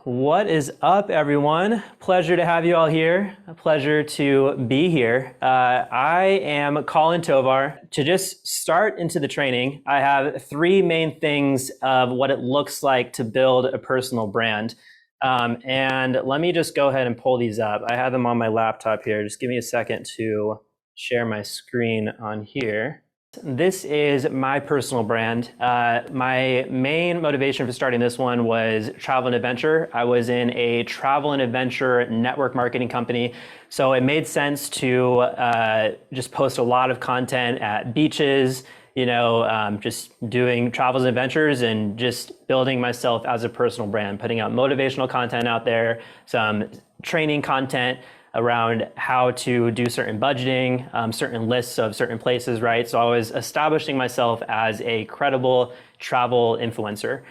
What is up, everyone? Pleasure to have you all here. A pleasure to be here. I am Collin Tovar. To just start into the training, I have three main things of what it looks like to build a personal brand. And let me just go ahead and pull these up. I have them on my laptop here. Just give me a second to share my screen on here. This is my personal brand. My main motivation for starting this one was travel and adventure. I was in a travel and adventure network marketing company, so it made sense to just post a lot of content at beaches, just doing travels and adventures and just building myself as a personal brand, putting out motivational content out there, some training content around how to do certain budgeting, certain lists of certain places, right? So I was establishing myself as a credible travel influencer.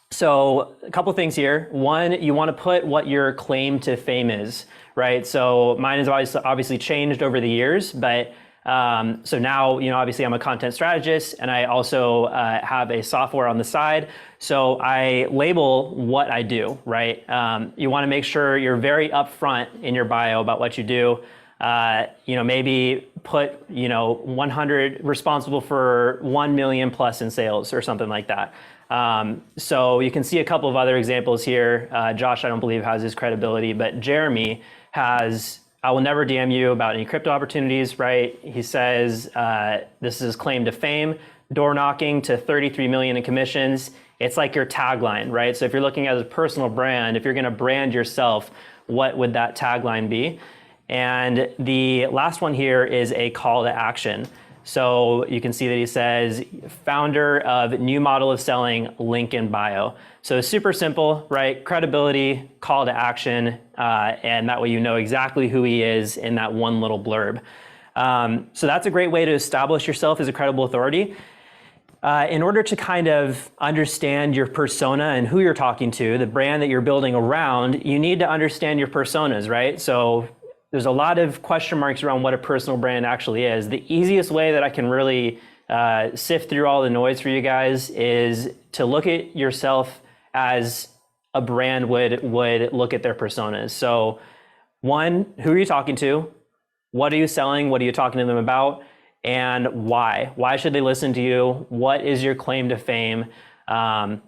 So a couple things here. One, you want to put what your claim to fame is, right? So mine has obviously changed over the years, but so now, obviously I'm a content strategist and I also have a software on the side. So I label what I do, right? You want to make sure you're very upfront in your bio about what you do. Maybe put, 100 responsible for 1 million plus in sales or something like that. So you can see a couple of other examples here. Josh, I don't believe has his credibility, but Jeremy has, I will never DM you about any crypto opportunities, right? He says, this is his claim to fame, door knocking to 33 million in commissions. It's like your tagline, right? So if you're looking at a personal brand, if you're gonna brand yourself, what would that tagline be? And the last one here is a call to action. So you can see that he says, founder of new model of selling, link in bio. So super simple, right? Credibility, call to action, and that way you know exactly who he is in that one little blurb. So that's a great way to establish yourself as a credible authority. In order to kind of understand your persona and who you're talking to, the brand that you're building around, you need to understand your personas, right? So there's a lot of question marks around what a personal brand actually is. The easiest way that I can really sift through all the noise for you guys is to look at yourself as a brand would look at their personas. So one, who are you talking to? What are you selling? What are you talking to them about? And why? Why should they listen to you? What is your claim to fame? And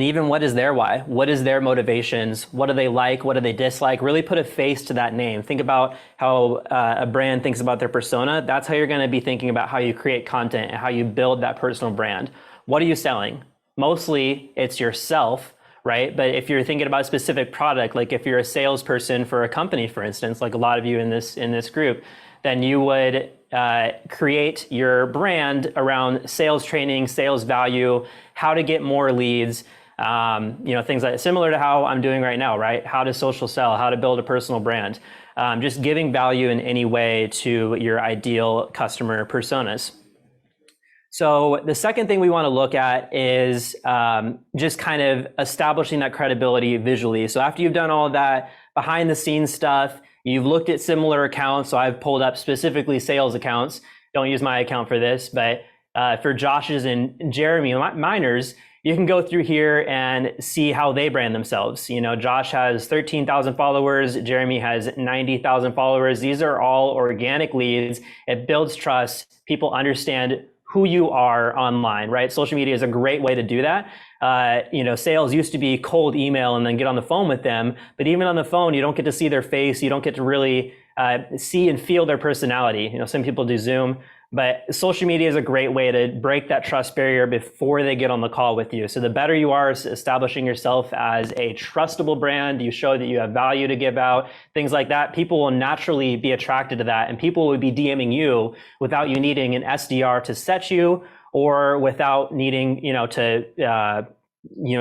even what is their why? What is their motivations? What do they like? What do they dislike? Really put a face to that name. Think about how a brand thinks about their persona. That's how you're going to be thinking about how you create content and how you build that personal brand. What are you selling? Mostly it's yourself, right? But if you're thinking about a specific product, like if you're a salesperson for a company, for instance, like a lot of you in this group, then you would create your brand around sales training, sales value, how to get more leads, things like similar to how I'm doing right now, right? How to social sell, how to build a personal brand, just giving value in any way to your ideal customer personas. So the second thing we want to look at is just kind of establishing that credibility visually. So after you've done all of that behind the scenes stuff, you've looked at similar accounts. So I've pulled up specifically sales accounts. Don't use my account for this, but for Josh's and Jeremy Miners, you can go through here and see how they brand themselves. Josh has 13,000 followers. Jeremy has 90,000 followers. These are all organic leads. It builds trust. People understand who you are online, right? Social media is a great way to do that. Sales used to be cold email and then get on the phone with them. But even on the phone, you don't get to see their face. You don't get to really see and feel their personality. Some people do Zoom. But social media is a great way to break that trust barrier before they get on the call with you. So the better you are establishing yourself as a trustable brand, you show that you have value to give out, things like that, people will naturally be attracted to that. And people will be DMing you without you needing an SDR to set you or without needing, to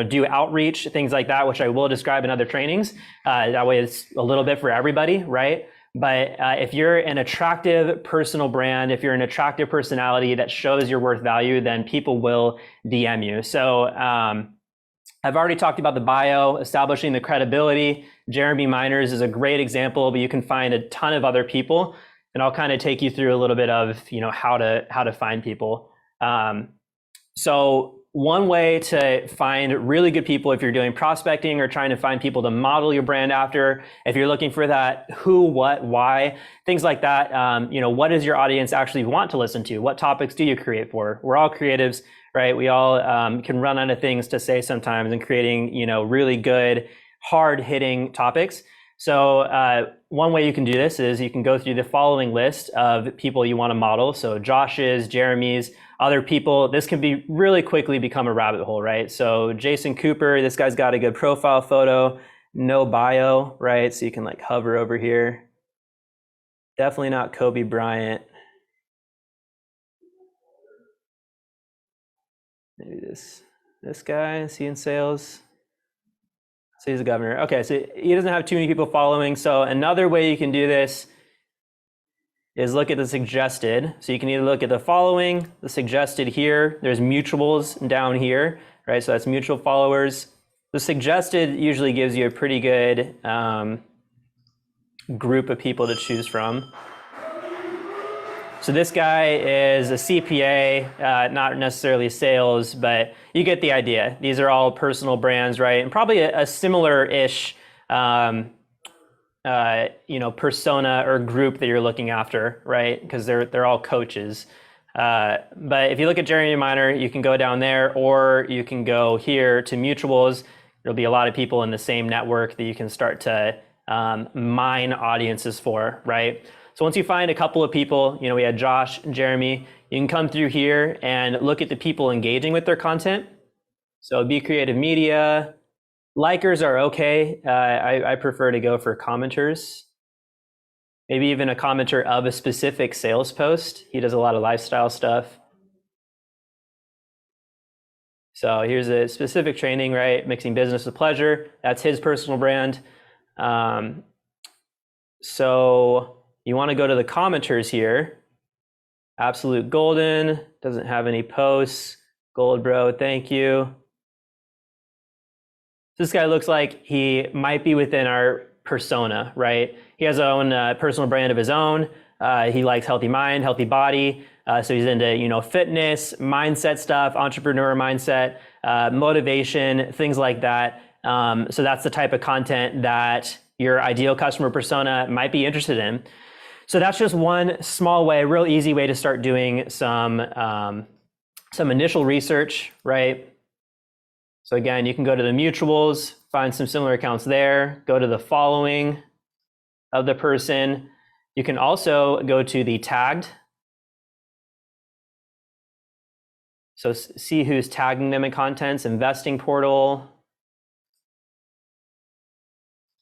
do outreach, things like that, which I will describe in other trainings. That way it's a little bit for everybody, right? But if you're an attractive personal brand, if you're an attractive personality that shows your worth value, then people will DM you. So I've already talked about the bio, establishing the credibility. Jeremy Miners is a great example, but you can find a ton of other people. and I'll kind of take you through a little bit of, how to find people. So one way to find really good people if you're doing prospecting or trying to find people to model your brand after, if you're looking for that who, what, why, things like that, what does your audience actually want to listen to? What topics do you create for? We're all creatives, right? We all can run out of things to say sometimes, and creating, really good, hard-hitting topics. So one way you can do this is you can go through the following list of people you want to model. So Josh's, Jeremy's, other people. This can be really quickly become a rabbit hole, right? So Jason Cooper, this guy's got a good profile photo, no bio, right? So you can like hover over here. Definitely not Kobe Bryant. Maybe this guy, is he in sales? So he's a governor. Okay, so he doesn't have too many people following. So another way you can do this is look at the suggested. So you can either look at the following, the suggested here. There's mutuals down here, right? So that's mutual followers. The suggested usually gives you a pretty good group of people to choose from. So this guy is a CPA, not necessarily sales, but you get the idea. These are all personal brands, right? And probably a similar-ish persona or group that you're looking after, right? Because they're all coaches. But if you look at Jeremy Miner, you can go down there, or you can go here to mutuals. There'll be a lot of people in the same network that you can start to mine audiences for, right? So once you find a couple of people, we had Josh and Jeremy, you can come through here and look at the people engaging with their content. So Be Creative Media. Likers are okay. I prefer to go for commenters. Maybe even a commenter of a specific sales post. He does a lot of lifestyle stuff. So here's a specific training, right? Mixing business with pleasure. That's his personal brand. So you want to go to the commenters here. Absolute Golden doesn't have any posts. Gold Bro, thank you. This guy looks like he might be within our persona, right? He has his own personal brand of his own. He likes healthy mind, healthy body. So he's into, fitness, mindset stuff, entrepreneur mindset, motivation, things like that. So that's the type of content that your ideal customer persona might be interested in. So that's just one small way, real easy way to start doing some initial research, right? So again, you can go to the mutuals, find some similar accounts there, go to the following of the person. You can also go to the tagged. So see who's tagging them in contents, investing portal.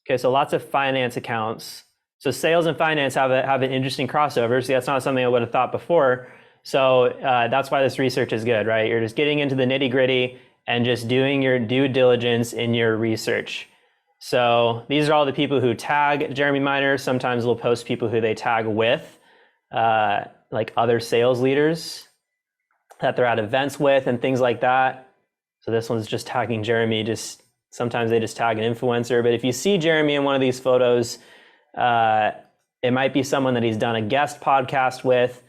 Okay, so lots of finance accounts. So sales and finance have an interesting crossover. So that's not something I would have thought before. So that's why this research is good, right? You're just getting into the nitty gritty and just doing your due diligence in your research. So these are all the people who tag Jeremy Miner. Sometimes we'll post people who they tag with, like other sales leaders that they're at events with and things like that. So this one's just tagging Jeremy. Sometimes they just tag an influencer. But if you see Jeremy in one of these photos, it might be someone that he's done a guest podcast with,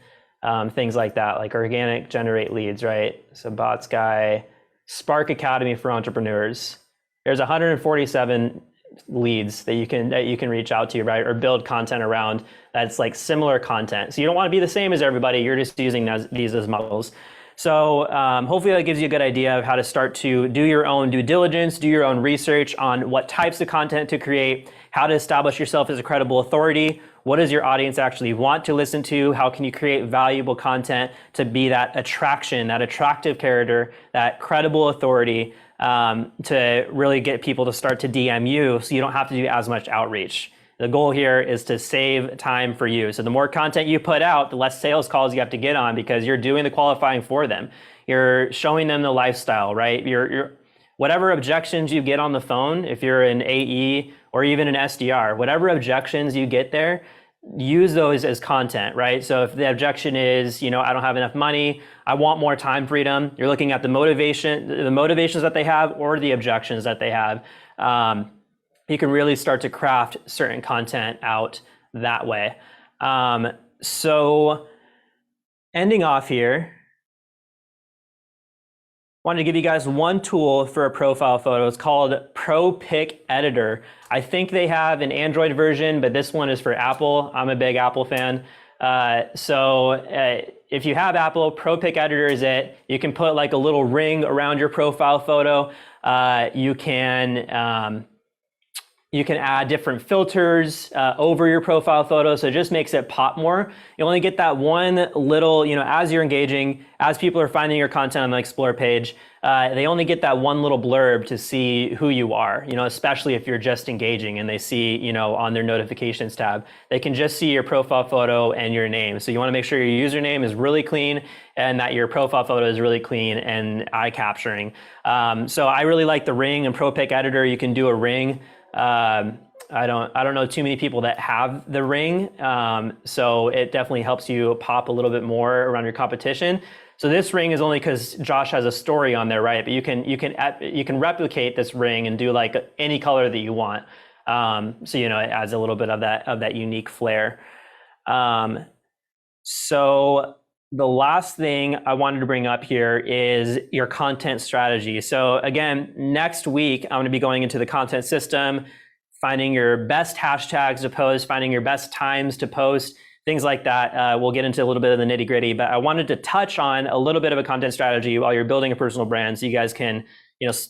things like that, like organic generate leads, right? So Bots Guy, Spark Academy for Entrepreneurs. There's 147 leads that you can reach out to, right? Or build content around that's like similar content. So you don't want to be the same as everybody. You're just using these as models. So hopefully that gives you a good idea of how to start to do your own due diligence, do your own research on what types of content to create, how to establish yourself as a credible authority. What does your audience actually want to listen to? How can you create valuable content to be that attraction, that attractive character, that credible authority, to really get people to start to DM you so you don't have to do as much outreach. The goal here is to save time for you. So the more content you put out, the less sales calls you have to get on because you're doing the qualifying for them. You're showing them the lifestyle, right? You're whatever objections you get on the phone, if you're an AE or even an SDR, whatever objections you get there, use those as content, right? So if the objection is, I don't have enough money, I want more time freedom, you're looking at the motivations that they have or the objections that they have. You can really start to craft certain content out that way. So ending off here, wanted to give you guys one tool for a profile photo. It's called Pro Pic Editor. I think they have an Android version, but this one is for Apple. I'm a big Apple fan. If you have Apple, Pro Pic Editor is it. You can put like a little ring around your profile photo. You can add different filters over your profile photo, so it just makes it pop more. You only get that one little, as you're engaging, as people are finding your content on the Explore page, they only get that one little blurb to see who you are, especially if you're just engaging and they see, on their notifications tab. They can just see your profile photo and your name. So you want to make sure your username is really clean and that your profile photo is really clean and eye capturing. So I really like the ring and Pro Pic Editor. You can do a ring. I don't know too many people that have the ring, so it definitely helps you pop a little bit more around your competition. So this ring is only because Josh has a story on there, right? But you can replicate this ring and do like any color that you want. So it adds a little bit of that unique flair. So the last thing I wanted to bring up here is your content strategy. So again, next week, I'm going to be going into the content system, finding your best hashtags to post, finding your best times to post, things like that. We'll get into a little bit of the nitty gritty, but I wanted to touch on a little bit of a content strategy while you're building a personal brand so you guys can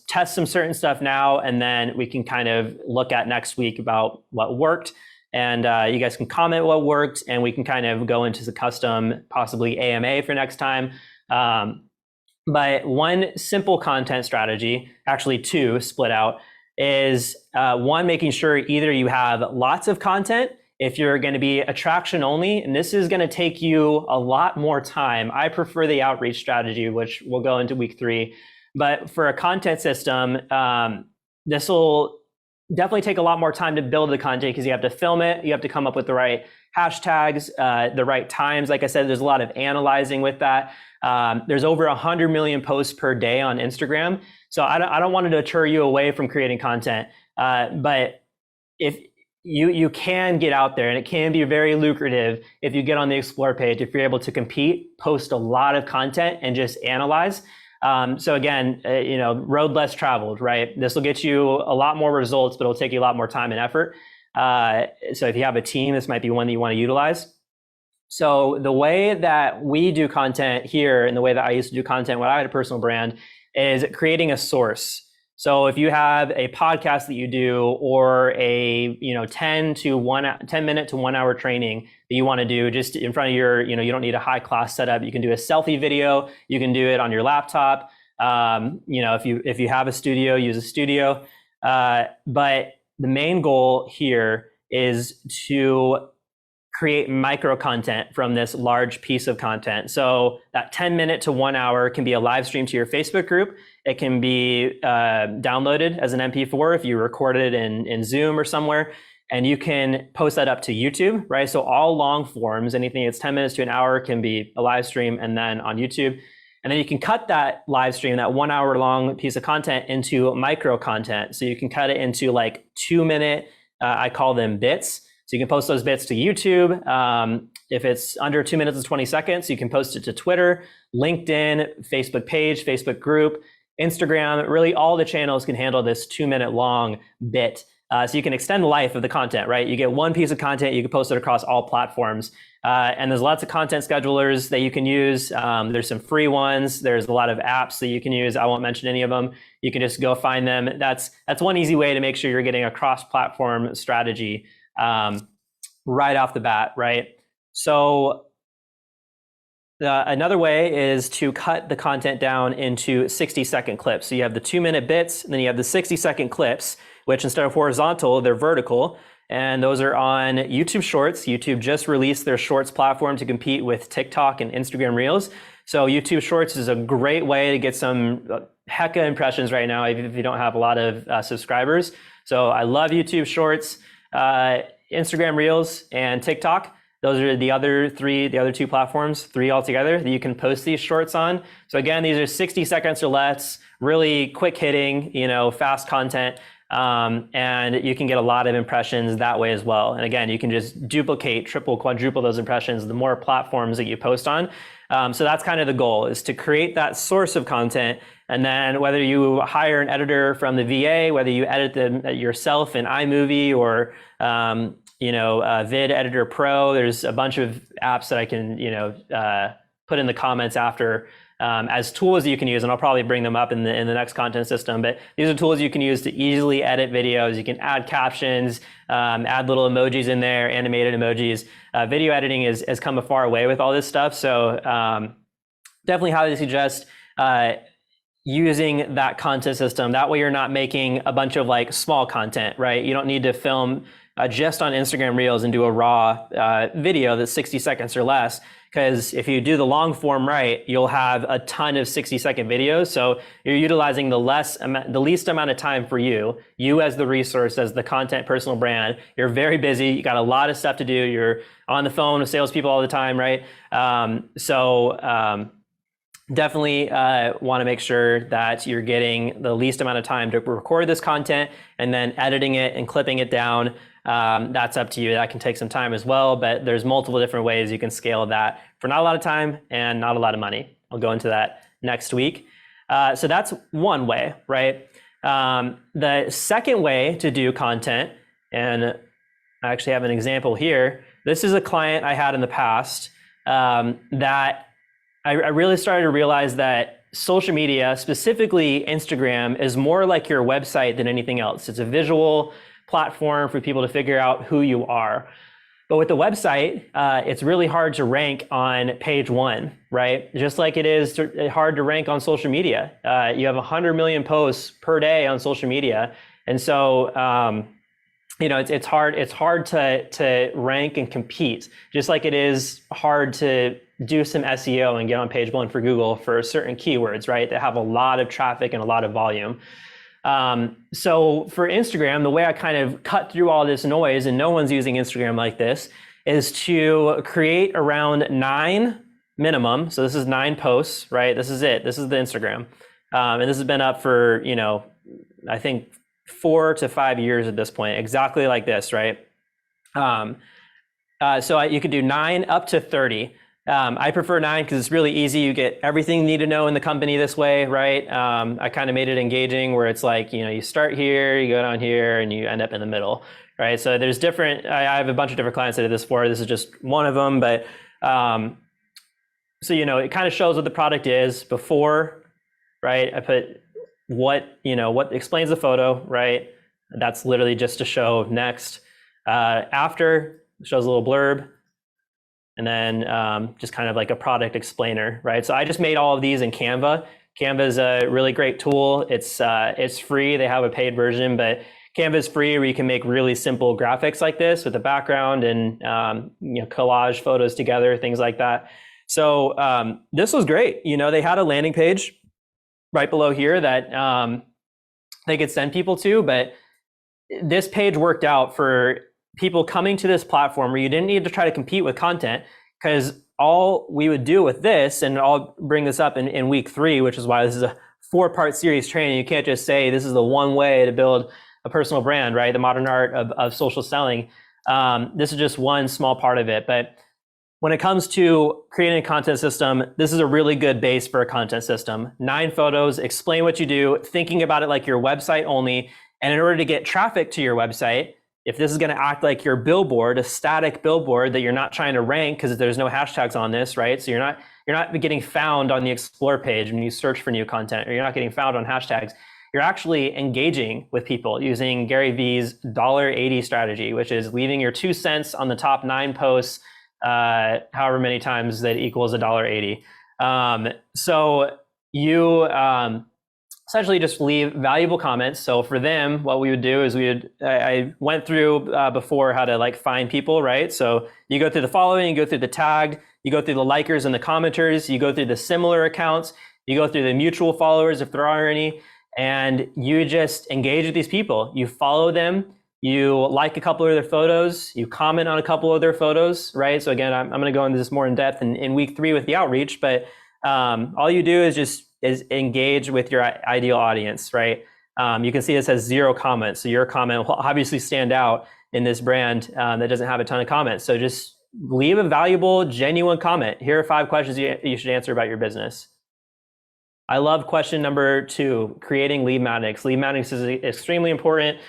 test some certain stuff now, and then we can kind of look at next week about what worked. And you guys can comment what worked, and we can kind of go into the custom, possibly AMA for next time. But one simple content strategy, actually two split out, is one, making sure either you have lots of content if you're going to be attraction only, and this is going to take you a lot more time. I prefer the outreach strategy, which we'll go into week 3. But for a content system, this will definitely take a lot more time to build the content because you have to film it. You have to come up with the right hashtags, the right times. Like I said, there's a lot of analyzing with that. There's over 100 million posts per day on Instagram. So I don't want to deter you away from creating content. But if you can get out there, and it can be very lucrative if you get on the Explore page, if you're able to compete, post a lot of content and just analyze. So again, road less traveled, right? This will get you a lot more results, but it'll take you a lot more time and effort. So if you have a team, this might be one that you want to utilize. So the way that we do content here, and the way that I used to do content when I had a personal brand, is creating a source. So if you have a podcast that you do, or a 10 minute to 1 hour training that you want to do just in front of your, you don't need a high class setup. You can do a selfie video. You can do it on your laptop. If you have a studio, use a studio. But the main goal here is to create micro content from this large piece of content. So that 10 minute to 1 hour can be a live stream to your Facebook group. It can be downloaded as an MP4 if you record it in Zoom or somewhere, and you can post that up to YouTube, right? So all long forms, anything that's 10 minutes to an hour can be a live stream and then on YouTube. And then you can cut that live stream, that 1 hour long piece of content, into micro content. So you can cut it into like 2 minute, I call them bits. So you can post those bits to YouTube. If it's under 2 minutes and 20 seconds, you can post it to Twitter, LinkedIn, Facebook page, Facebook group, Instagram. Really, all the channels can handle this 2 minute long bit. So you can extend the life of the content, right? You get one piece of content, you can post it across all platforms. And there's lots of content schedulers that you can use. There's some free ones. There's a lot of apps that you can use. I won't mention any of them. You can just go find them. That's one easy way to make sure you're getting a cross-platform strategy right off the bat, right? So another way is to cut the content down into 60-second clips. So you have the 2 minute bits, and then you have the 60-second clips, which instead of horizontal, they're vertical. And those are on YouTube Shorts. YouTube just released their Shorts platform to compete with TikTok and Instagram Reels. So YouTube Shorts is a great way to get some hecka impressions right now if you don't have a lot of subscribers. So I love YouTube Shorts. Instagram Reels and TikTok. Those are the other two platforms, 3 altogether, that you can post these shorts on. So again, these are 60 seconds or less, really quick hitting, fast content. And you can get a lot of impressions that way as well. And again, you can just duplicate, triple, quadruple those impressions the more platforms that you post on. So that's kind of the goal, is to create that source of content. And then whether you hire an editor from the VA, whether you edit them yourself in iMovie or Vid Editor Pro, there's a bunch of apps that I can put in the comments after as tools you can use, and I'll probably bring them up in the next content system. But these are tools you can use to easily edit videos. You can add captions, add little emojis in there, animated emojis. Video editing has come a far way with all this stuff. So definitely highly suggest using that content system. That way you're not making a bunch of like small content, right? You don't need to film just on Instagram Reels and do a raw video that's 60 seconds or less. Because if you do the long form right, you'll have a ton of 60-second videos. So you're utilizing the least amount of time for you as the resource, as the content personal brand. You're very busy. You got a lot of stuff to do. You're on the phone with salespeople all the time, right? Definitely want to make sure that you're getting the least amount of time to record this content and then editing it and clipping it down. That's up to you. That can take some time as well, but there's multiple different ways you can scale that for not a lot of time and not a lot of money. I'll go into that next week. So that's one way, right? The second way to do content, and I actually have an example here. This is a client I had in the past that I really started to realize that social media, specifically Instagram, is more like your website than anything else. It's a visual platform for people to figure out who you are. But with the website, it's really hard to rank on page one, right? Just like it is hard to rank on social media. You have 100 million posts per day on social media. And so, it's hard to rank and compete, just like it is hard to do some SEO and get on page one for Google for certain keywords, right? That have a lot of traffic and a lot of volume. So for Instagram, the way I kind of cut through all this noise, and no one's using Instagram like this, is to create around 9 minimum. So this is 9 posts, right? This is it. This is the Instagram. And this has been up for, I think 4 to 5 years at this point, exactly like this, right? So you could do 9 up to 30. I prefer 9 because it's really easy. You get everything you need to know in the company this way, right? I kind of made it engaging where it's like, you start here, you go down here, and you end up in the middle, right? So there's different, I have a bunch of different clients I did this for. This is just one of them, but so, it kind of shows what the product is before, right? I put what explains the photo, right? That's literally just to show next. After, shows a little blurb. And then just kind of like a product explainer, right? So I just made all of these in Canva. Canva is a really great tool. It's free. They have a paid version, but Canva is free, where you can make really simple graphics like this with a background and collage photos together, things like that. So this was great. They had a landing page right below here that they could send people to, but this page worked out for people coming to this platform where you didn't need to try to compete with content, because all we would do with this, and I'll bring this up in week 3, which is why this is a 4-part series training. You can't just say this is the one way to build a personal brand, right? The modern art of social selling. This is just one small part of it. But when it comes to creating a content system, this is a really good base for a content system. 9 photos, explain what you do, thinking about it like your website only. And in order to get traffic to your website, if this is going to act like your billboard, a static billboard that you're not trying to rank because there's no hashtags on this, right? So you're not getting found on the explore page when you search for new content, or you're not getting found on hashtags. You're actually engaging with people using Gary Vee's $1.80 strategy, which is leaving your 2 cents on the top 9 posts, however many times that equals $1.80. So you essentially just leave valuable comments. So for them, what we would do is I went through before how to find people, right? So you go through the following, you go through the tag, you go through the likers and the commenters, you go through the similar accounts, you go through the mutual followers if there are any, and you just engage with these people. You follow them, you like a couple of their photos, you comment on a couple of their photos, right? So again, I'm going to go into this more in depth in week 3 with the outreach, but all you do is engage with your ideal audience, right? You can see it says 0 comments. So your comment will obviously stand out in this brand that doesn't have a ton of comments. So just leave a valuable, genuine comment. Here are 5 questions you should answer about your business. I love question number 2, creating lead magnets. Lead magnets is extremely important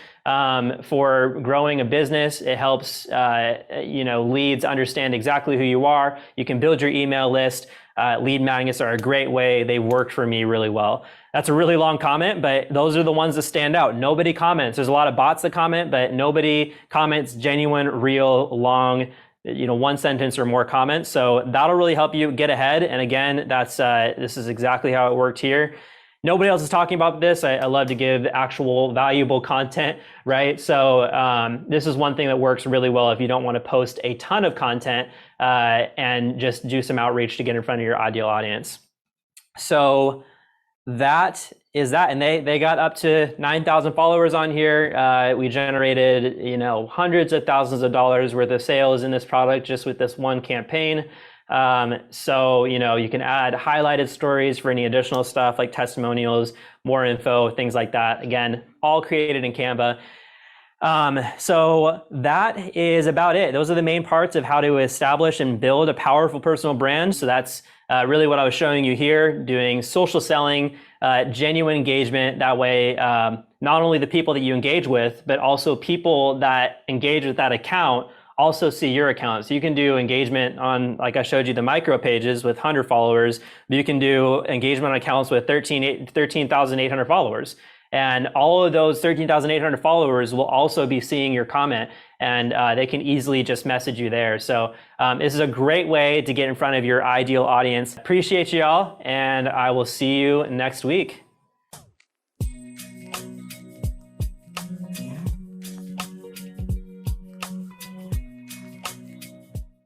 for growing a business. It helps leads understand exactly who you are. You can build your email list. Lead magnets are a great way. They worked for me really well. That's a really long comment, but those are the ones that stand out. Nobody comments. There's a lot of bots that comment, but nobody comments genuine, real, long, 1 sentence or more comments. So that'll really help you get ahead. And again, this is exactly how it worked here. Nobody else is talking about this. I love to give actual valuable content, right? So this is one thing that works really well if you don't want to post a ton of content and just do some outreach to get in front of your ideal audience. So that is that. And they got up to 9,000 followers on here. We generated, hundreds of thousands of dollars worth of sales in this product just with this one campaign. So, you can add highlighted stories for any additional stuff like testimonials, more info, things like that. Again, all created in Canva. So that is about it. Those are the main parts of how to establish and build a powerful personal brand. So that's really what I was showing you here, doing social selling, genuine engagement. That way, not only the people that you engage with, but also people that engage with that account also see your account. So you can do engagement on, like I showed you, the micro pages with 100 followers, but you can do engagement on accounts with 13,800 followers. And all of those 13,800 followers will also be seeing your comment, and they can easily just message you there. So this is a great way to get in front of your ideal audience. Appreciate you all, and I will see you next week.